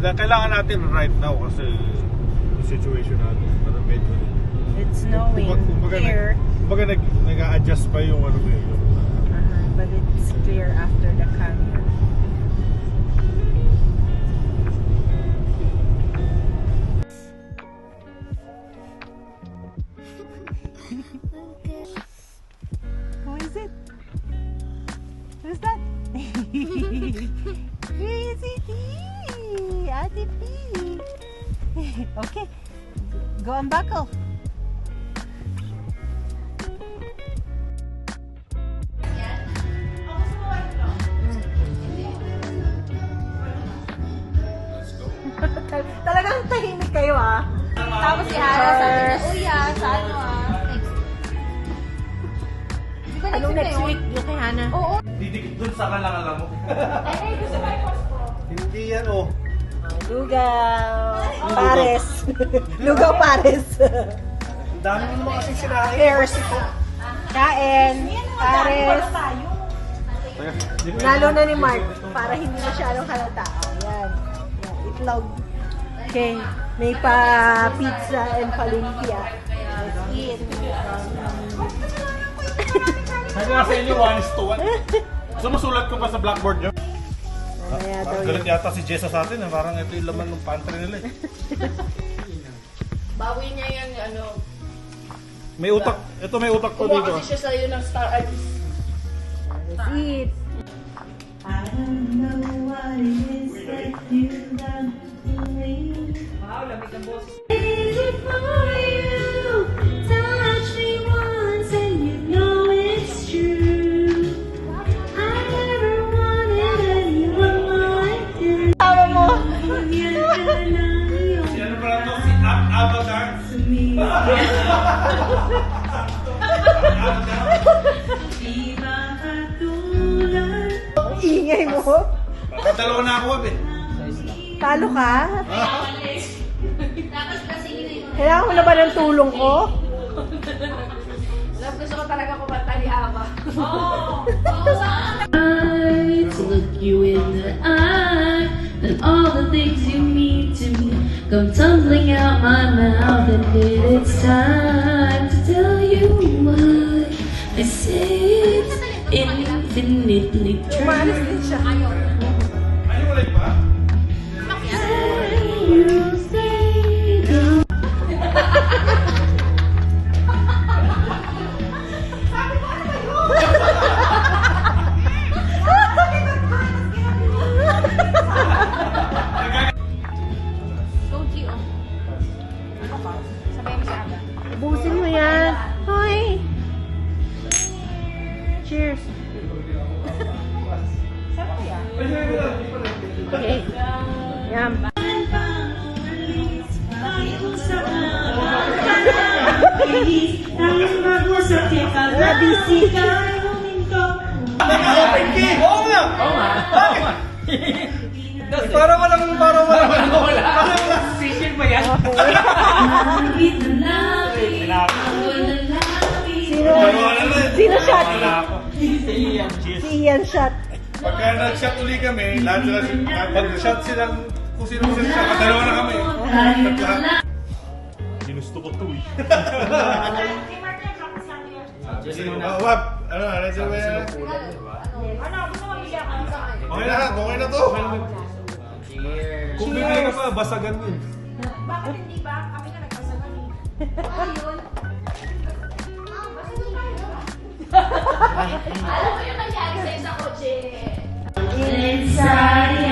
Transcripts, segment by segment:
Kailangan natin right now kasi yung situation natin. Parang medyo... It's snowing here. Kumbaga nag-a-adjust pa yung ano ngayon. But it's clear after the canyon. Who is it? Who's that? Crazy P! Ate P! Okay, go unbuckle. Talagang tahimik kayo ah. Tapos si Hana sabi niya, uy sa ano Di ba Anong next na yun? week yung kay Hana? Oo. Didikit dun sa kalakala mo. Ay, gusto ko yung post ko. Hindi yan oh. Lugaw. Pares. Lugaw Pares. Ang dami mo naman kasing sinahin. Pears. Kain. Pares. Nalo na ni Mark para hindi masyadong halata. Ayan. Itlog. Okay. May pa pizza and pa lumpia. Let's eat. Sabi nga sa inyo, 1:1. So masulat ko pa sa blackboard nyo? Mamaya daw Parang galit yata si Jessa sa atin. Parang ito yung laman ng pantry nila eh. Bawi niya yan, ano, May utak. Ito may utak ko kumuha dito. kasi siya sa'yo ng Star Artist. Let's eat. I don't know what it is that you done to me. Wow, lamig ng boss. Is it for you? Touch me once and you know it's true. I never wanted anyone like you. Tawa mo. Si ano pala to? Si Avatar? Ang ingay mo. Dalawa na ako eh. Talo ka? Kailangan mo na ba ng tulong ko? Love, gusto ko talaga kumanta ni Ava. To look you in the eye, and all the things you mean to me come tumbling out my mouth, and it's time to tell you why I say it's infinitely Umalis true. din siya. Ay, ulit pa? You stay down. Soji, oh. Ano ka? Sabay mo si Ava. Ubusin mo yan. Hoy! Cheers! Okay. Yum. ABC. Oo nga! Para walang wala. Sisir ba yan? Sino shot? Wala ako. Si Ian shot. Pagka nag-shot uli kami, lahat sila, pag-shot silang, kung sino sila shot, dalawa na kami. Lahat. Ginusto ko to eh. Wap! Ano, ready ba yan? Okay na, okay na to. Kung bibili ka pa, basagan mo. Bakit hindi ba? Kami na nagpasagan eh. Ayun. Alam mo yung nangyari sa'yo sa kotse. Inside,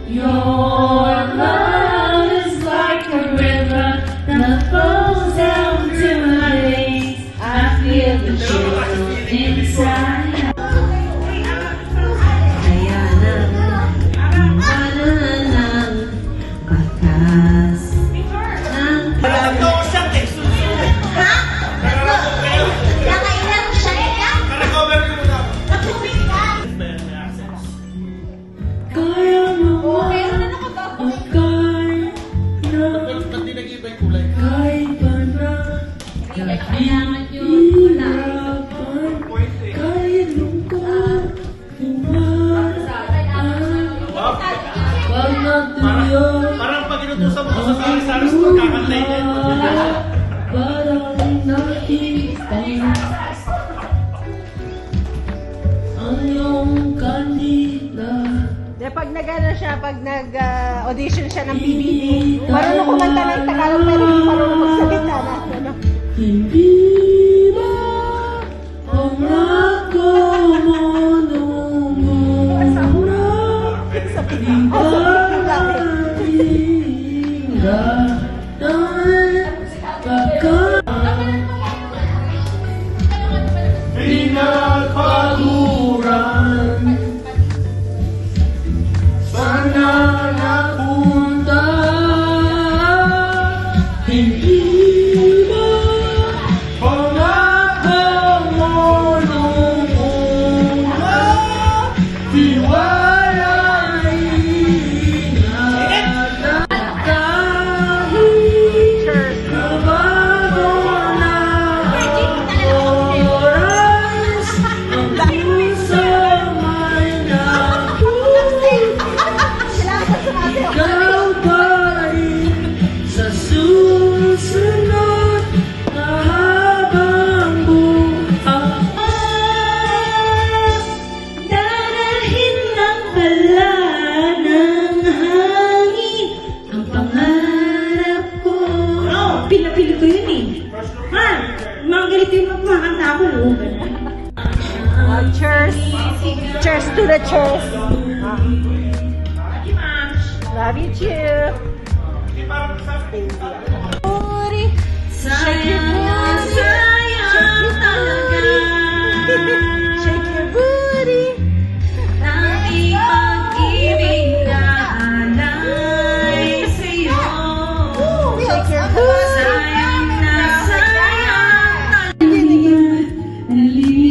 your love is like a river that flows down to my veins. I feel the chill inside. Kaya lang, bakas ng Naka-cover ko muna. Pag natuyo, Parang pag inutusan mo sa sari-sari sa pagkakantay niya. parang nakita ang iyong kandila. De, pag nag-ano siya, pag nag-audition siya ng PBB, marunong kumanta ng Tagalog pero hindi marunong magsalita na. Ano? Hindi ba ang ako mo nung una? Di ba hingga dahil pagka pinagpaguran sana napunta hindi ba pangako mo nung una tiwalain at kahit nabago na oras ang puso may ikaw pa rin sa susunod na habang buhay. Darahin ng pala ng hangin ang pangarap ko. Pinapili ko yun eh. Ha? Mga ganito yung magmakanta ako. Cheers! Cheers to the cheers! Love you too! Uri! Sayang, sayang talaga. Shake your booty! Ang ipag-ibig na alay sa'yo. Shake your booty! Sayang na sayang.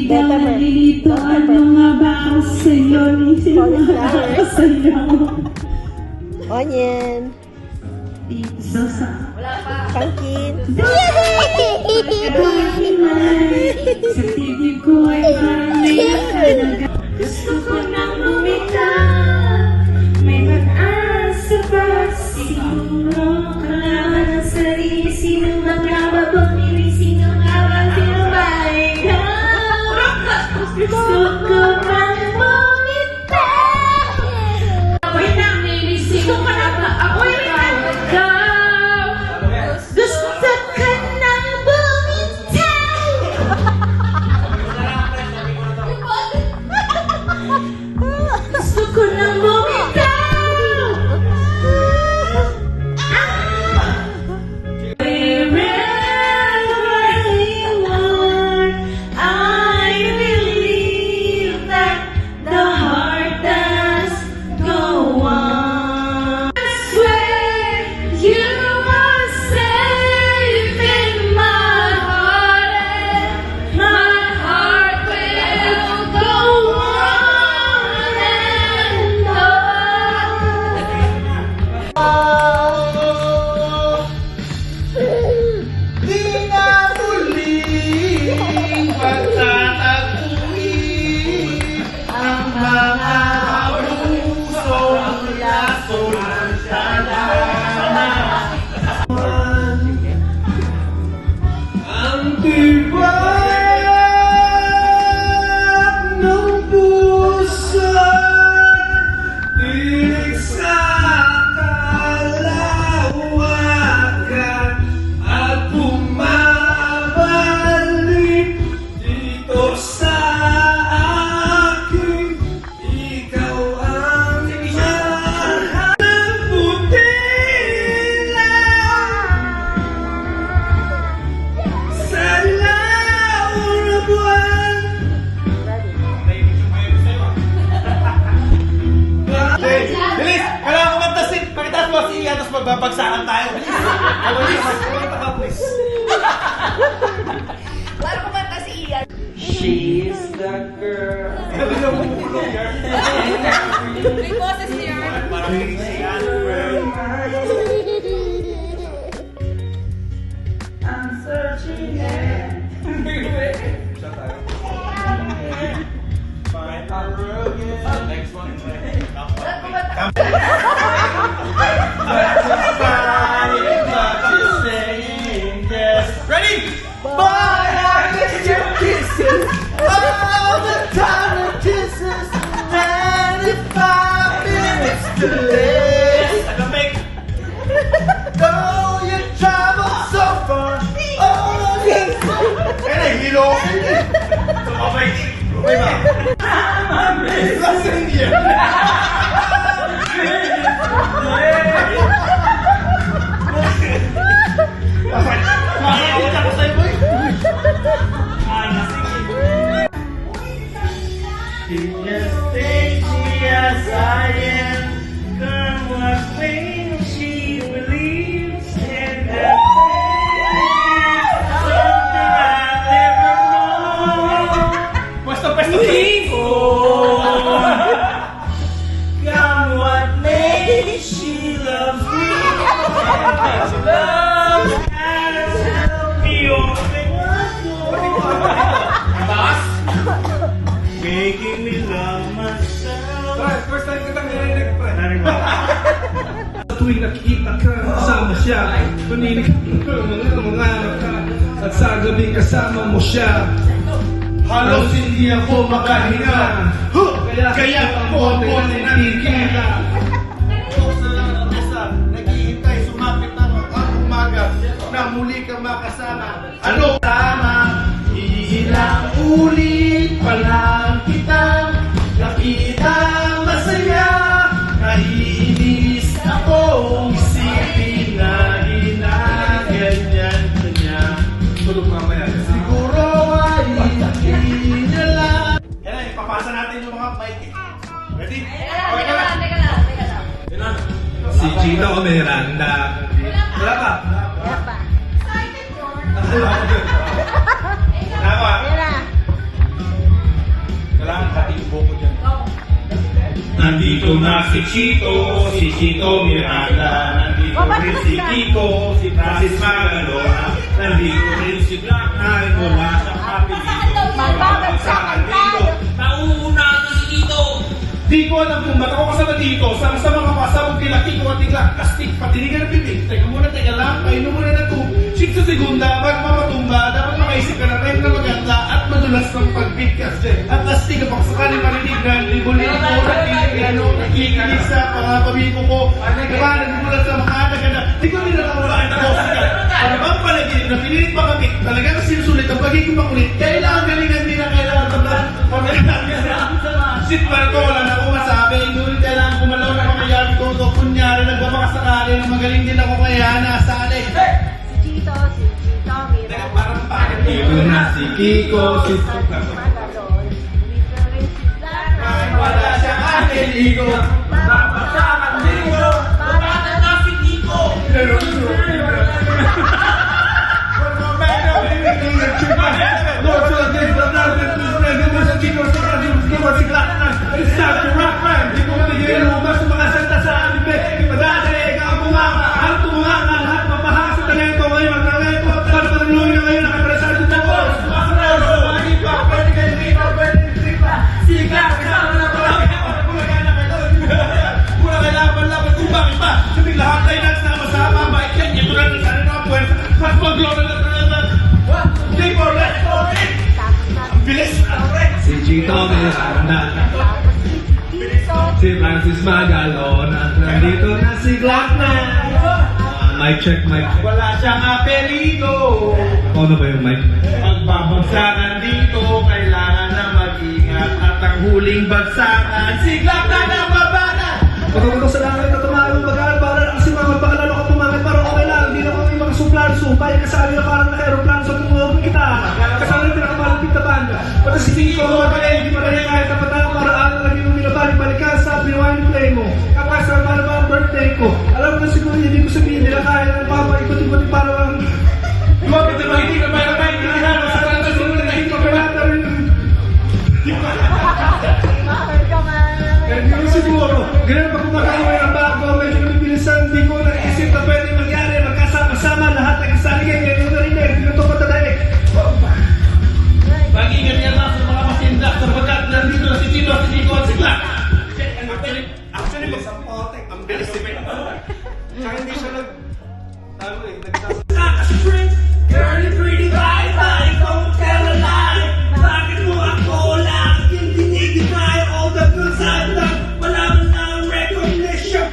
Nalilito ang mga baka sa'yo. Nalilito sa'yo. Onion! Dito sa Pumpkin! sa tibig ko ay parang may nakalaga. Gusto ko nang lumitaw, may mag-asa pa. Siguro kailangan ng sarili. Sino maglababang nili? Sino nga ba? Sino ba ikaw? Gusto ko nang lumitaw. Ako'y nangilising ko na ba? Ako'y ikaw. Gusto ka nang bumitaw. Gusto ko nang bumitaw. Wherever you are, I believe that the heart does go on. I swear you are safe in my heart, and my heart will go on and Di na muling pagtatagpuin ang mga pusong lason ng talangan. Ang tibay ng puso, tinig sa kalawakan at bumabalik dito sa akin. Ikaw ang mahal ng putila sa ilaw ng buwan. Bilis! Kailangan kumanta si... Pakitaas mo si Ian, tapos magbabagsakan tayo. Bilis! Bilis! Kumanta ka, please. Para kumanta si Ian. She is the girl. Sabi na bumulong yan. May boses niya. Parang hinig si Ian. I'm searching everywhere. Siya tayo. Find our again. Next one. Para kumanta. Angeles. Though you travel so far, oh yes. Eh, nahihilo ako. Sumabay. Okay ba? Last India. Makakita ko sa'yo, boy. She just takes me as I am. Come what may, she believes in that something I never know. Pwesto. Come what may, she loves me. And she loves has helped me only making me love myself. First time kitang narinig, pre. Sa tuwing nakikita ka, kasama siya. Paninig ka, mga ka. At sa gabi kasama mo siya. Halos hindi ako makahinga. Kaya ako nagtigila. Naghihintay, sumapit na ang umaga na muli ka makasama. Ano? Tama, ilang ulit pa lang kitang nakita masaya. Naiinis akong isipin na ginaganyan ka niya. Tulog mamaya. Siguro ay hindi niya lang. Yan na, ipapasa natin yung mga mic. Ready? Teka lang. Si Chito Miranda. Wala pa. Kaya pa. Tama. Ayan na. Kailangan hatiin yung buko dyan. Nandito na si Chito Miranda. Nandito rin si Kiko, si Francis Magalona. Nandito rin si Black Knight, wala siyang kapilito. Magbabagsakan tayo. Nauuna na si Kito. Di ko alam kung ba't ako kasama dito. Sa mga pasabog kila Kiko at tigla kastik, patinigan ng bibig. Teka lang, painom muna na ito. Sik sa segunda, bago mapatumba, dapat makaisip ka na rin na maganda at madulas ng pagbigkas. At astig kapag sakali marinig na libo-libo ko, nakikinig sa mga pamilya ko. Diba, nagmulat sa mga naganda. Di ko rin nakawalain ako. Ano bang panaginip na pinilit pa kami? Talagang sinusulit ang pagiging makulit. Kailangan galingan din na kailangan tandaan. Sit pa na to, wala na akong masabi. Ngunit kailangan kumalaw na kamayari ko ito. Kunyari, nagpapakasakali na magaling din ako kaya nasali. Si Chito Miranda. Parang bakit Dito na si Kiko, si Magalon. Dito rin si Black Knight. Wala siyang akiligo. Napasama ligo. Bakit na si Kiko? It's time to rock rhyme. Di ko matigil lumabas sa mga salita sa anime. Madali ka ang bunganga. Ang tumunganga. Lahat mapahanga sa talento. Ngayon ang talento. Para patuloy na ngayon nakapresado na ko. Sumasaroso. Pagi pa. Pwede kayo lipa. Pwede kayo pa. Sika. Kasama na pala. Mula kailangan laban kung bakit pa. Sabing lahat tayo nagsama-sama. Baik yan. Ito na rin sa rin ang puwersa. Mas mag-glow na naman. Take for let's go. Ang bilis. Si Chito Miranda. Si Francis Magalona. Nandito na si Black Knight. Mic check. Wala siyang apelido. Ano ba yung mic? Pagbabagsakan dito, kailangan na mag-ingat. At ang huling bagsakan, siglap na ng babana. Pagkakutok sa langit na tumalong bagal. Para lang si Mama, pakalalo ka pumangat. Parang okay lang. Hindi na kami mga suplar. Sumpay kasali na parang naka-aeroplano sa tumunog kita. Kasali na pinakamalapit na banda. Pati si Kiko, magaling. Hindi pa rin kahit napatang paraan na lagi nung binabalik ka sa pinawain yung play mo. Kapag sa para ba ang birthday ko? Alam mo na siguro hindi ko sabihin nila kaya ng papa. Ikot-ikot para lang. Lumapit na mahitig na mayroon tayo. Hindi na sa talaga siguro na hindi ko pinata rin. Hindi ko siguro. Ganyan pa kumakawin ang bago. Medyo pinibilisan. Hindi ko naisip na pwede mangyari. Magkasama-sama lahat ng kasaligay. Ngayon na rin eh. Pinuto ko tadaig. Mag-ingat yan lang sa mga masindak sapagkat nandito na si Tito, si Nico at si Clark. Actually, ang bilis si Ben. Tsaka hindi siya nagsasabi. Girl, you're pretty bye-bye, don't tell a lie. Bakit mo ako lang? Hindi kaya all the good side lang. Wala mo na recognition.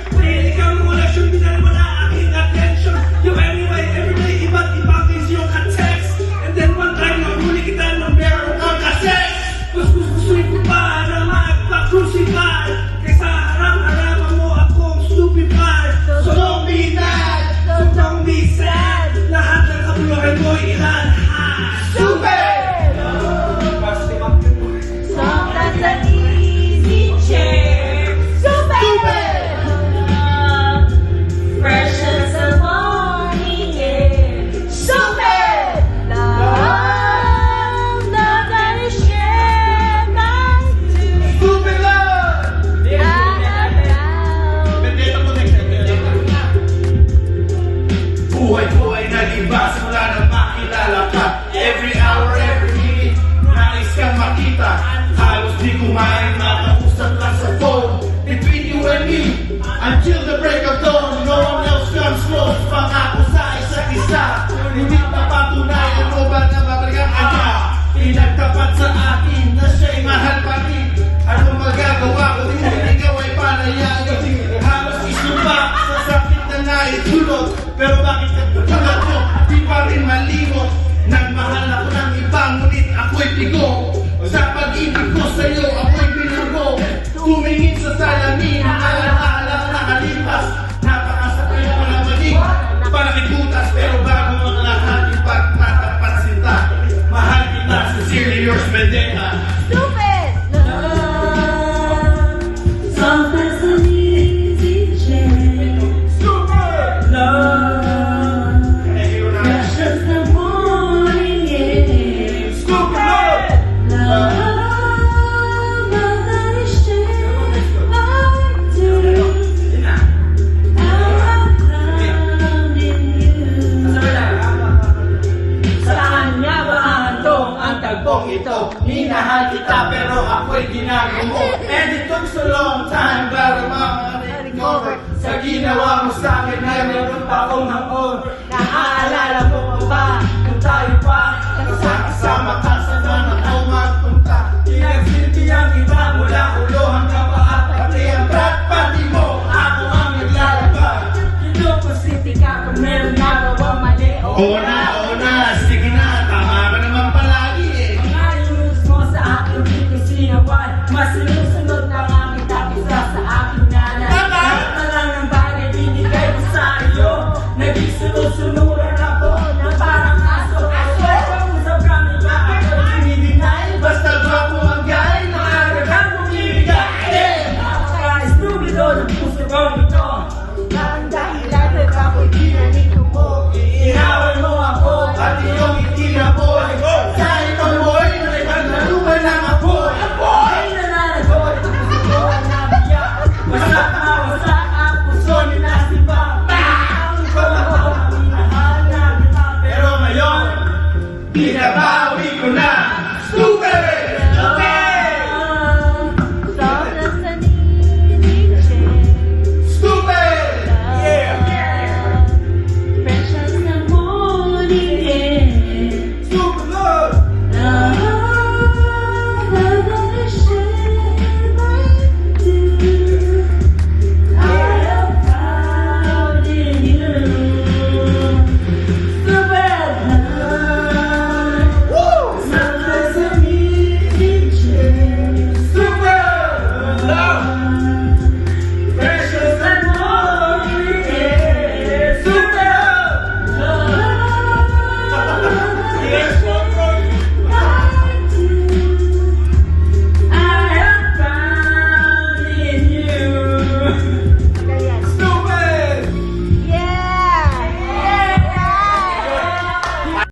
Buhay ko ay nag-iba simula nang makilala ka. Every hour, every minute, nais kang makita. Halos di kumain, makausap lang sa phone. Between you and me, until the break of dawn, no one else comes close. Pangako sa isa't isa, hindi na patunayan mo ba na babalikan ka niya? Pinagtapat sa akin na siya'y mahal pa rin. Anong magagawa ko din ikaw ay panayagan? Halos isumpa sa sakit na naitulot. Pero bakit katulad ko, di pa rin malimot? Nagmahal ako ng iba, ngunit ako'y bigo. Sa pag-ibig ko sa'yo, ako'y binugo. Tumingin sa salamin, ang alang-alang nakalipas. Napakasakay ko na maging panakibutas. Pero bago ang lahat, ipagtatapat sinta. Mahal kita, sincerely yours, Medea. Stupid! Soft as an easy chair. Love, fresh as the morning air. Love, that is share like dew. I'm found in you. Saan nga ba handong ang tagbong ito? Minahal kita pero ako'y ginago mo. And it took so long time para ma-recover. Sa ginawa mo sa'kin ay meron pa akong hamon. Naaalala mo ba kung tayo pa nagsasama ka sa mga ako magpunta? Pinagsilbi ang iba mula ulo hanggang paa. Pati ang brat pati mo, ako ang naglalaba. Kinukusiti ka kung meron nagawang mali. Oo na, sige na, tama ka naman palagi eh. Ayos mo sa akin, di ko sinawan. Mas sinusunod na nga kita isa sa aking nanay. Lahat na lang ng bagay binigay ko sa iyo. Naging sunod-sunuran ako na parang aso. Pag-usap kami ba ako'y dinideny? Basta drop mo ang galing na Maaga kang bumibigay. Napaka-estupido ng puso ko.